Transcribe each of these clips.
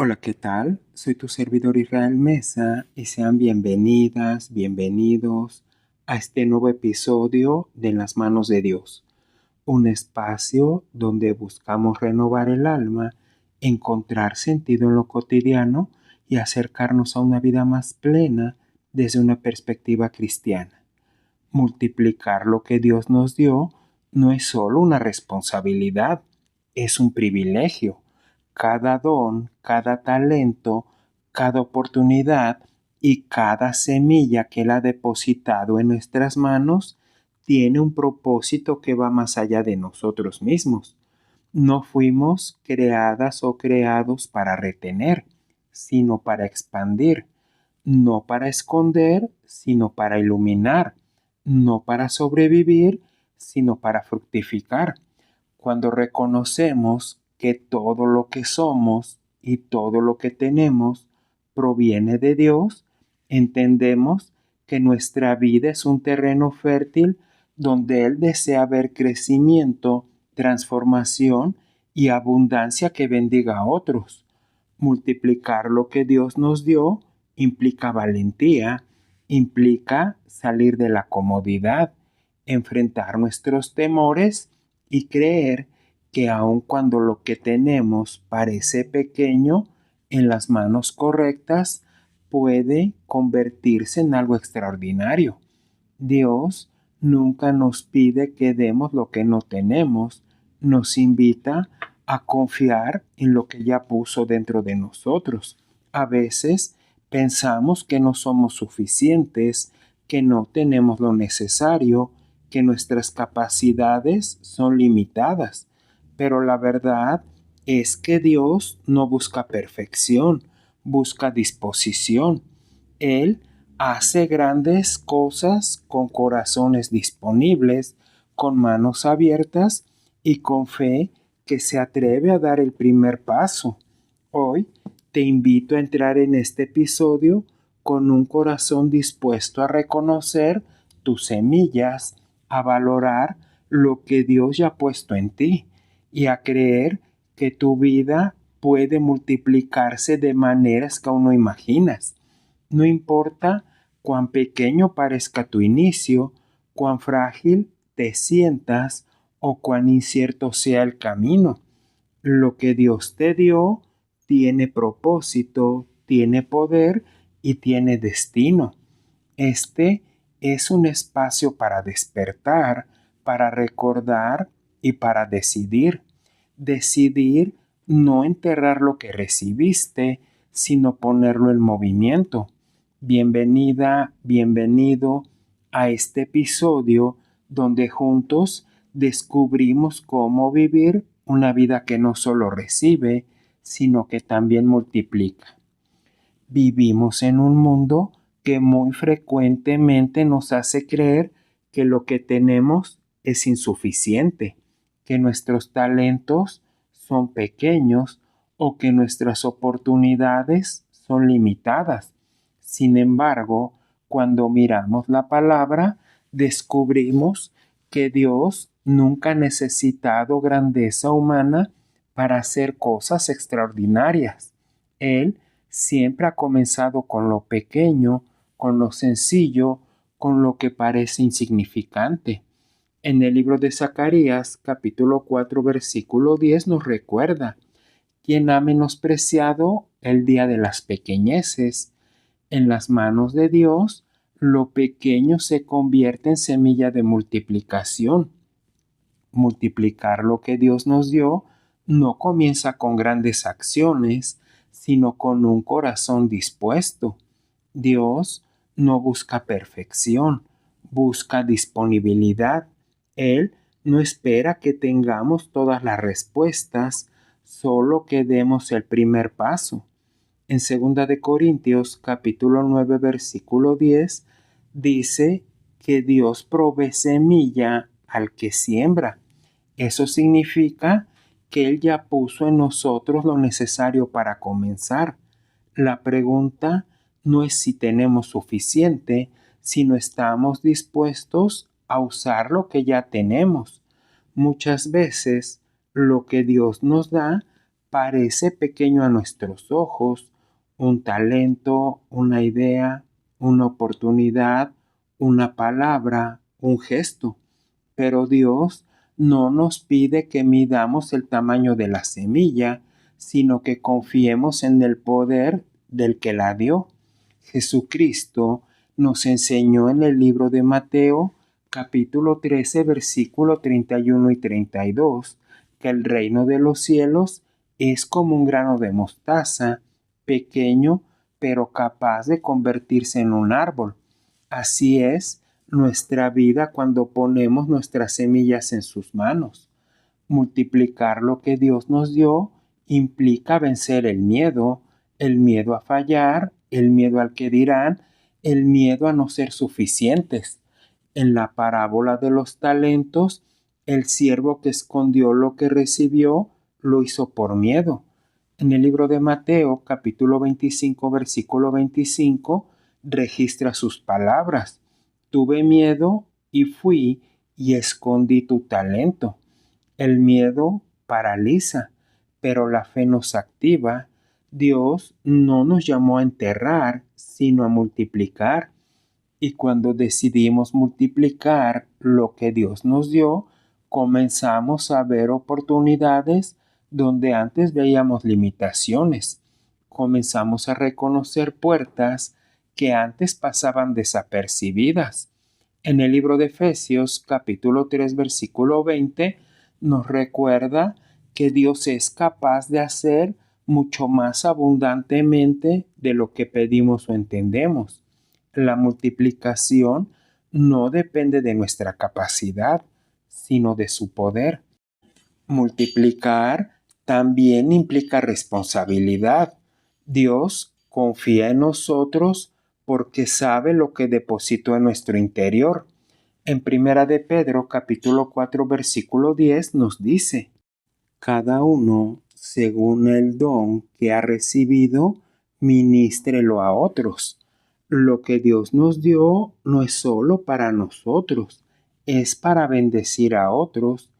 Hola, ¿qué tal? Soy tu servidor Israel Mesa y sean bienvenidas, bienvenidos a este nuevo episodio de En las manos de Dios, un espacio donde buscamos renovar el alma, encontrar sentido en lo cotidiano y acercarnos a una vida más plena desde una perspectiva cristiana. Multiplicar lo que Dios nos dio no es solo una responsabilidad, es un privilegio. Cada don, cada talento, cada oportunidad y cada semilla que Él ha depositado en nuestras manos tiene un propósito que va más allá de nosotros mismos. No fuimos creadas o creados para retener, sino para expandir, no para esconder, sino para iluminar, no para sobrevivir, sino para fructificar. Cuando reconocemos que todo lo que somos y todo lo que tenemos proviene de Dios, entendemos que nuestra vida es un terreno fértil donde Él desea ver crecimiento, transformación y abundancia que bendiga a otros. Multiplicar lo que Dios nos dio implica valentía, implica salir de la comodidad, enfrentar nuestros temores y creer que aun cuando lo que tenemos parece pequeño, en las manos correctas puede convertirse en algo extraordinario. Dios nunca nos pide que demos lo que no tenemos, nos invita a confiar en lo que ya puso dentro de nosotros. A veces pensamos que no somos suficientes, que no tenemos lo necesario, que nuestras capacidades son limitadas, pero la verdad es que Dios no busca perfección, busca disposición. Él hace grandes cosas con corazones disponibles, con manos abiertas y con fe que se atreve a dar el primer paso. Hoy te invito a entrar en este episodio con un corazón dispuesto a reconocer tus semillas, a valorar lo que Dios ya ha puesto en ti y a creer que tu vida puede multiplicarse de maneras que aún no imaginas. No importa cuán pequeño parezca tu inicio, cuán frágil te sientas o cuán incierto sea el camino. Lo que Dios te dio tiene propósito, tiene poder y tiene destino. Este es un espacio para despertar, para recordar y para decidir. Decidir no enterrar lo que recibiste, sino ponerlo en movimiento. Bienvenida, bienvenido a este episodio donde juntos descubrimos cómo vivir una vida que no solo recibe, sino que también multiplica. Vivimos en un mundo que muy frecuentemente nos hace creer que lo que tenemos es insuficiente, que nuestros talentos son pequeños o que nuestras oportunidades son limitadas. Sin embargo, cuando miramos la palabra, descubrimos que Dios nunca ha necesitado grandeza humana para hacer cosas extraordinarias. Él siempre ha comenzado con lo pequeño, con lo sencillo, con lo que parece insignificante. En el libro de Zacarías, capítulo 4, versículo 10, nos recuerda: quien ha menospreciado el día de las pequeñeces. En las manos de Dios, lo pequeño se convierte en semilla de multiplicación. Multiplicar lo que Dios nos dio no comienza con grandes acciones, sino con un corazón dispuesto. Dios no busca perfección, busca disponibilidad. Él no espera que tengamos todas las respuestas, solo que demos el primer paso. En 2 de Corintios capítulo 9 versículo 10 dice que Dios provee semilla al que siembra. Eso significa que Él ya puso en nosotros lo necesario para comenzar. La pregunta no es si tenemos suficiente, sino estamos dispuestos a usar lo que ya tenemos. Muchas veces lo que Dios nos da parece pequeño a nuestros ojos, un talento, una idea, una oportunidad, una palabra, un gesto. Pero Dios no nos pide que midamos el tamaño de la semilla, sino que confiemos en el poder del que la dio. Jesucristo nos enseñó en el libro de Mateo, capítulo 13, versículo 31 y 32, que el reino de los cielos es como un grano de mostaza, pequeño, pero capaz de convertirse en un árbol. Así es nuestra vida cuando ponemos nuestras semillas en sus manos. Multiplicar lo que Dios nos dio implica vencer el miedo a fallar, el miedo al que dirán, el miedo a no ser suficientes. En la parábola de los talentos, el siervo que escondió lo que recibió lo hizo por miedo. En el libro de Mateo, capítulo 25, versículo 25, registra sus palabras. Tuve miedo y fui y escondí tu talento. El miedo paraliza, pero la fe nos activa. Dios no nos llamó a enterrar, sino a multiplicar. Y cuando decidimos multiplicar lo que Dios nos dio, comenzamos a ver oportunidades donde antes veíamos limitaciones. Comenzamos a reconocer puertas que antes pasaban desapercibidas. En el libro de Efesios, capítulo 3, versículo 20, nos recuerda que Dios es capaz de hacer mucho más abundantemente de lo que pedimos o entendemos. La multiplicación no depende de nuestra capacidad, sino de su poder. Multiplicar también implica responsabilidad. Dios confía en nosotros porque sabe lo que depositó en nuestro interior. En Primera de Pedro, capítulo 4, versículo 10 nos dice: cada uno, según el don que ha recibido, ministrelo a otros. Lo que Dios nos dio no es solo para nosotros, es para bendecir a otros.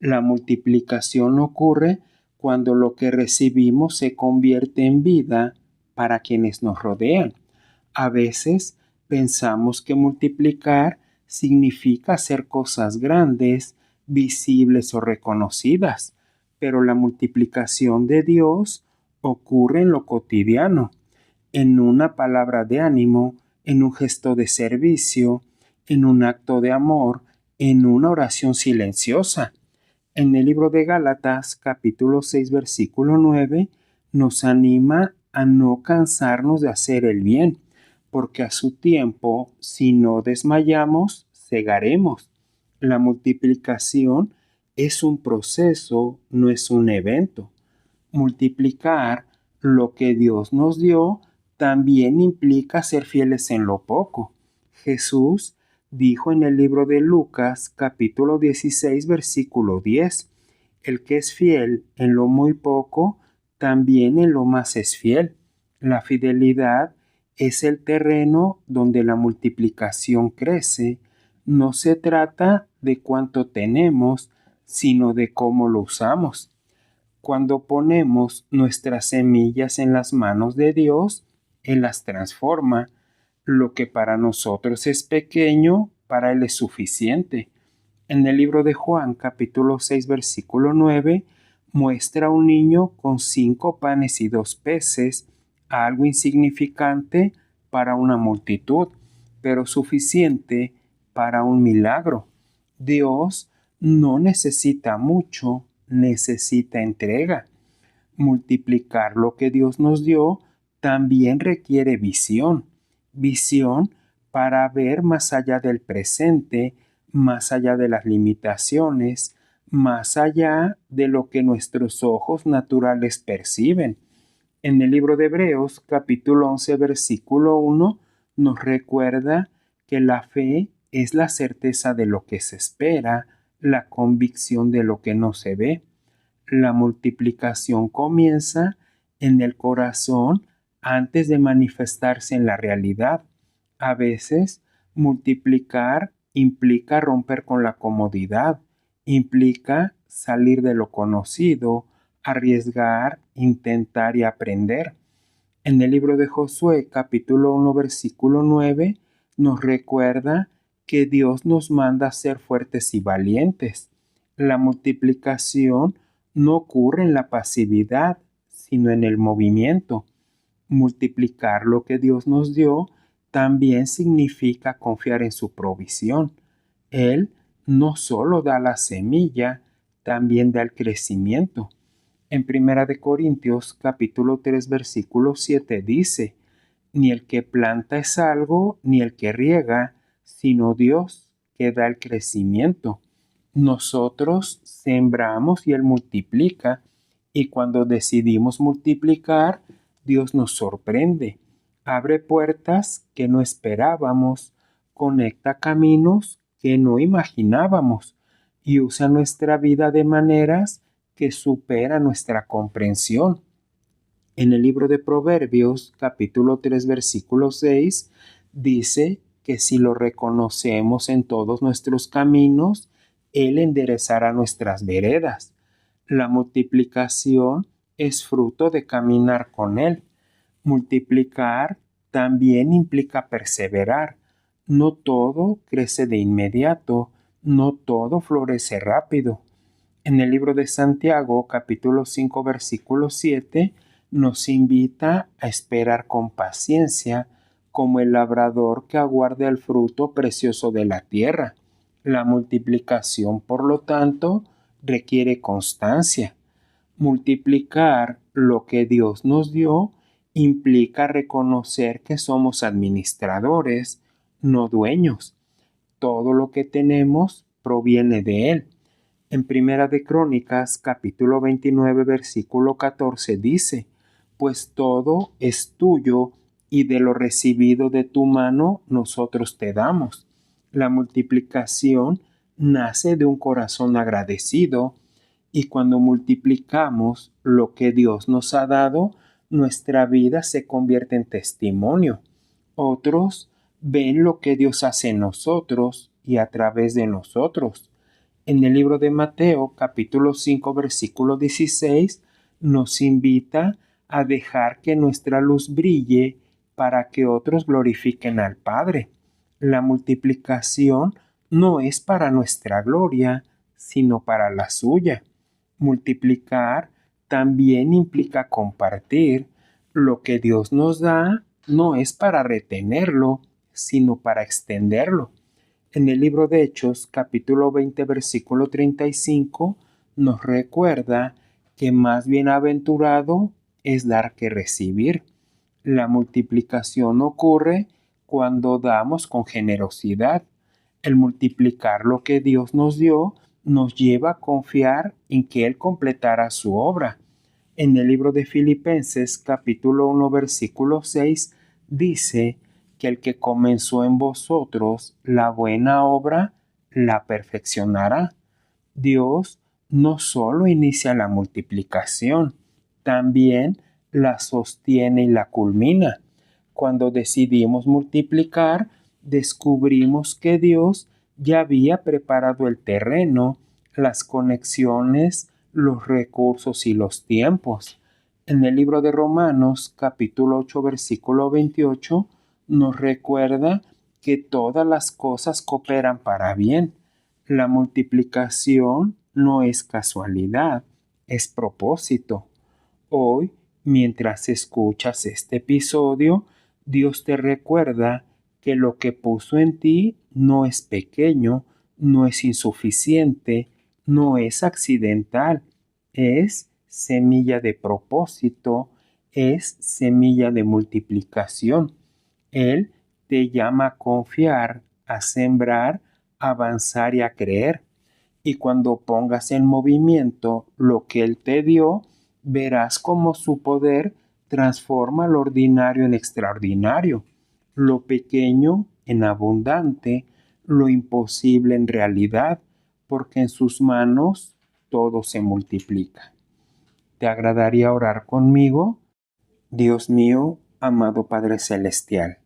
La multiplicación ocurre cuando lo que recibimos se convierte en vida para quienes nos rodean. A veces pensamos que multiplicar significa hacer cosas grandes, visibles o reconocidas, pero la multiplicación de Dios ocurre en lo cotidiano, en una palabra de ánimo, en un gesto de servicio, en un acto de amor, en una oración silenciosa. En el libro de Gálatas, capítulo 6, versículo 9, nos anima a no cansarnos de hacer el bien, porque a su tiempo, si no desmayamos, segaremos. La multiplicación es un proceso, no es un evento. Multiplicar lo que Dios nos dio también implica ser fieles en lo poco. Jesús dijo en el libro de Lucas, capítulo 16, versículo 10, el que es fiel en lo muy poco, también en lo más es fiel. La fidelidad es el terreno donde la multiplicación crece. No se trata de cuánto tenemos, sino de cómo lo usamos. Cuando ponemos nuestras semillas en las manos de Dios, Él las transforma. Lo que para nosotros es pequeño, para Él es suficiente. En el libro de Juan, capítulo 6, versículo 9, muestra a un niño con 5 panes y 2 peces, algo insignificante para una multitud, pero suficiente para un milagro. Dios no necesita mucho, necesita entrega. Multiplicar lo que Dios nos dio también requiere visión. Visión para ver más allá del presente, más allá de las limitaciones, más allá de lo que nuestros ojos naturales perciben. En el libro de Hebreos, capítulo 11, versículo 1, nos recuerda que la fe es la certeza de lo que se espera, la convicción de lo que no se ve. La multiplicación comienza en el corazón antes de manifestarse en la realidad. A veces, multiplicar implica romper con la comodidad, implica salir de lo conocido, arriesgar, intentar y aprender. En el libro de Josué, capítulo 1, versículo 9, nos recuerda que Dios nos manda a ser fuertes y valientes. La multiplicación no ocurre en la pasividad, sino en el movimiento. Multiplicar lo que Dios nos dio también significa confiar en su provisión. Él no solo da la semilla, también da el crecimiento. En Primera de Corintios, capítulo 3, versículo 7 dice: ni el que planta es algo, ni el que riega, sino Dios que da el crecimiento. Nosotros sembramos y Él multiplica, y cuando decidimos multiplicar, Dios nos sorprende, abre puertas que no esperábamos, conecta caminos que no imaginábamos y usa nuestra vida de maneras que superan nuestra comprensión. En el libro de Proverbios, capítulo 3, versículo 6, dice que si lo reconocemos en todos nuestros caminos, Él enderezará nuestras veredas. La multiplicación es fruto de caminar con Él. Multiplicar también implica perseverar. No todo crece de inmediato, no todo florece rápido. En el libro de Santiago, capítulo 5, versículo 7, nos invita a esperar con paciencia, como el labrador que aguarda el fruto precioso de la tierra. La multiplicación, por lo tanto, requiere constancia. Multiplicar lo que Dios nos dio implica reconocer que somos administradores, no dueños. Todo lo que tenemos proviene de Él. En Primera de Crónicas, capítulo 29, versículo 14 dice: pues todo es tuyo y de lo recibido de tu mano nosotros te damos. La multiplicación nace de un corazón agradecido, y cuando multiplicamos lo que Dios nos ha dado, nuestra vida se convierte en testimonio. Otros ven lo que Dios hace en nosotros y a través de nosotros. En el libro de Mateo, capítulo 5, versículo 16, nos invita a dejar que nuestra luz brille para que otros glorifiquen al Padre. La multiplicación no es para nuestra gloria, sino para la suya. Multiplicar también implica compartir. Lo que Dios nos da no es para retenerlo, sino para extenderlo. En el libro de Hechos, capítulo 20, versículo 35, nos recuerda que más bienaventurado es dar que recibir. La multiplicación ocurre cuando damos con generosidad. El multiplicar lo que Dios nos dio nos lleva a confiar en que Él completará su obra. En el libro de Filipenses, capítulo 1, versículo 6, dice que el que comenzó en vosotros la buena obra, la perfeccionará. Dios no solo inicia la multiplicación, también la sostiene y la culmina. Cuando decidimos multiplicar, descubrimos que Dios ya había preparado el terreno, las conexiones, los recursos y los tiempos. En el libro de Romanos, capítulo 8, versículo 28, nos recuerda que todas las cosas cooperan para bien. La multiplicación no es casualidad, es propósito. Hoy, mientras escuchas este episodio, Dios te recuerda que lo que puso en ti no es pequeño, no es insuficiente, no es accidental, es semilla de propósito, es semilla de multiplicación. Él te llama a confiar, a sembrar, a avanzar y a creer. Y cuando pongas en movimiento lo que Él te dio, verás cómo su poder transforma lo ordinario en extraordinario, lo pequeño en abundante, lo imposible en realidad, porque en sus manos todo se multiplica. ¿Te agradaría orar conmigo? Dios mío, amado Padre Celestial,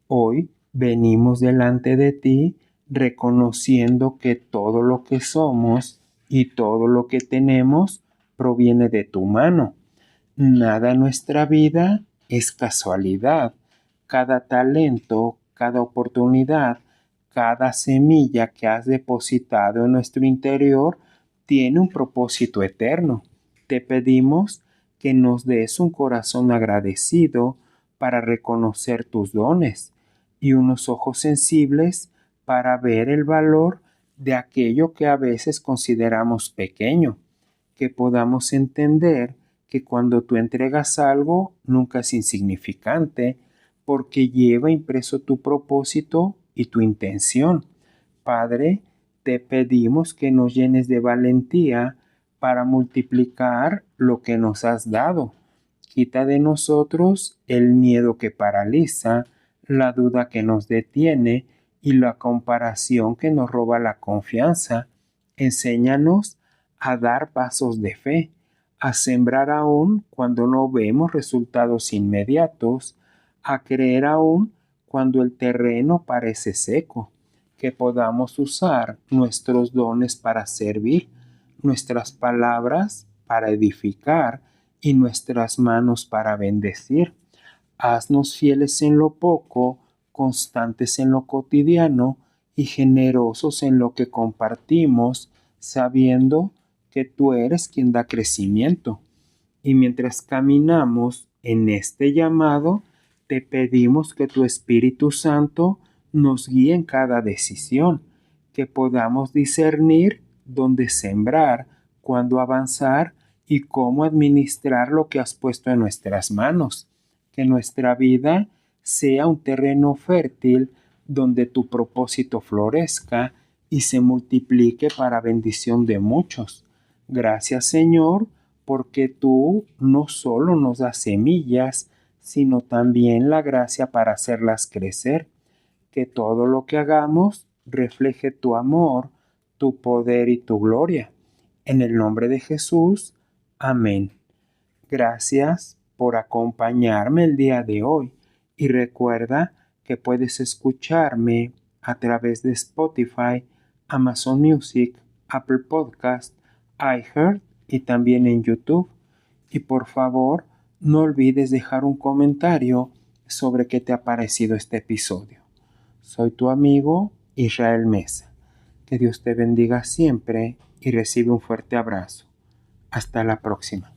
hoy venimos delante de ti reconociendo que todo lo que somos y todo lo que tenemos proviene de tu mano. Nada en nuestra vida es casualidad. Cada talento, cada oportunidad, cada semilla que has depositado en nuestro interior tiene un propósito eterno. Te pedimos que nos des un corazón agradecido para reconocer tus dones y unos ojos sensibles para ver el valor de aquello que a veces consideramos pequeño, que podamos entender que cuando tú entregas algo nunca es insignificante porque lleva impreso tu propósito y tu intención. Padre, te pedimos que nos llenes de valentía para multiplicar lo que nos has dado. Quita de nosotros el miedo que paraliza, la duda que nos detiene y la comparación que nos roba la confianza. Enséñanos a dar pasos de fe, a sembrar aún cuando no vemos resultados inmediatos, a creer aún cuando el terreno parece seco, que podamos usar nuestros dones para servir, nuestras palabras para edificar y nuestras manos para bendecir. Haznos fieles en lo poco, constantes en lo cotidiano y generosos en lo que compartimos, sabiendo que tú eres quien da crecimiento. Y mientras caminamos en este llamado, te pedimos que tu Espíritu Santo nos guíe en cada decisión, que podamos discernir dónde sembrar, cuándo avanzar y cómo administrar lo que has puesto en nuestras manos. Que nuestra vida sea un terreno fértil donde tu propósito florezca y se multiplique para bendición de muchos. Gracias, Señor, porque tú no solo nos das semillas, sino también la gracia para hacerlas crecer. Que todo lo que hagamos refleje tu amor, tu poder y tu gloria. En el nombre de Jesús, amén. Gracias por acompañarme el día de hoy y recuerda que puedes escucharme a través de Spotify, Amazon Music, Apple Podcast, iHeart y también en YouTube. Y por favor, no olvides dejar un comentario sobre qué te ha parecido este episodio. Soy tu amigo Israel Mesa. Que Dios te bendiga siempre y recibe un fuerte abrazo. Hasta la próxima.